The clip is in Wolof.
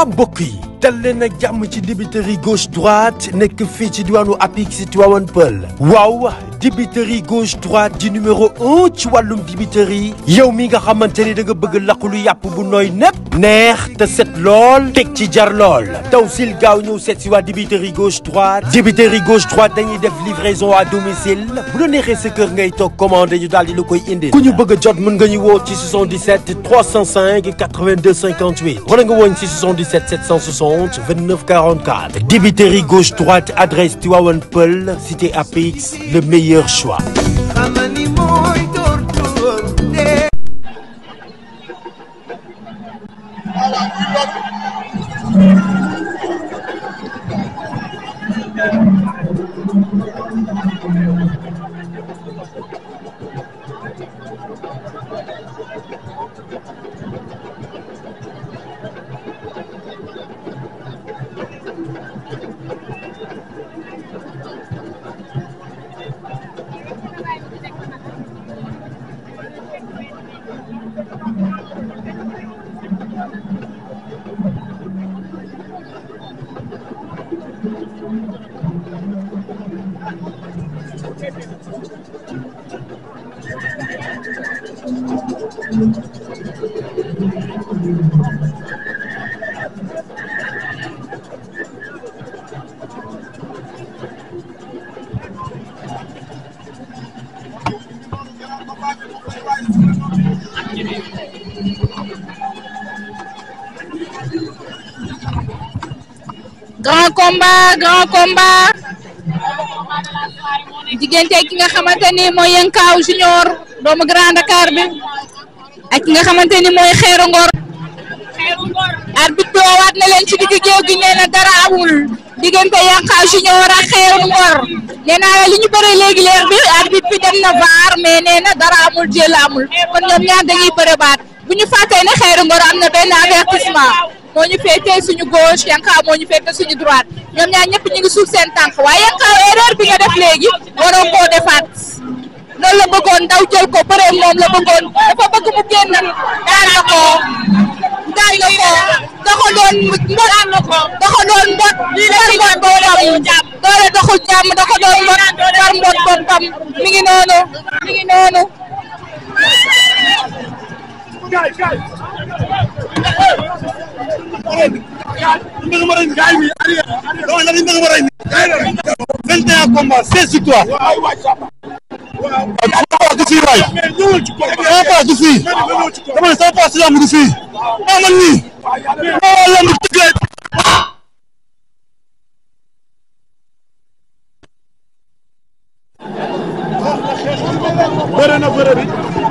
mbokk yi dal leen ak jàmm ci dibiteri gauche droite nekk fii ci diwaanu Apix Tivaouane Peulh waaw dibiteri gauche droite di numéro 1 ci wàllum dibiteri yow mi nga xamante ni da nga bëgg laqulu yàpp bu nooy nepp neex te set lool teg ci jar lool taw sil gaaw ñëw seet si waa dibiteri gauche droite dañuy def livraison à domicile bu la neexee sa kër ngay toog commandé ñu daal di la koy indi ku ñu bëgg a jot mën nga ñu woo ci 77 305 82 58 wala nga woon ci 77 760 29 44 dibiteri gauche droite adresse Tivaouane Peulh cité Apix le meilleur choix. grand combat diggante ki nga xamante ni mooy Yankaw Junior doomu Grand Dakar bi ak ki nga xamante ni mooy Xeeru Ngor arbitre bi woowaat na leen ci digg géew gi nee na dara amul diggante Yankaw Junior ak Xeeru Ngor nee naa la li ñu bëre léegi leer bi arbitre bi dem na VAR mais nee na dara amul jël amul kon ñoom ñaar dañuy bëre baat bu ñu fàttee ne Xeeru Ngor am na benn avertissement moo ñu féetee suñu gauche Yankaw moo ñu féetee suñu droite ñoom ñaar ñëpp ñu ngi suuf seen tànk waaye Yankaw erreur bi nga def léegi waroo koo defaat loolu la bëggoon daw jël ko bëre moom la bëggoon dafa bëgg mu génn daan na ko da ko doon mbot doole doxul jàmm da ko doon mbot boppam mi ngi noonu combat 16 victoires. du fii waay. sama paas du fii. dama ne sama paas si lamb du fii. maa man nii. maa lamb tëgg bëre na bëre bi.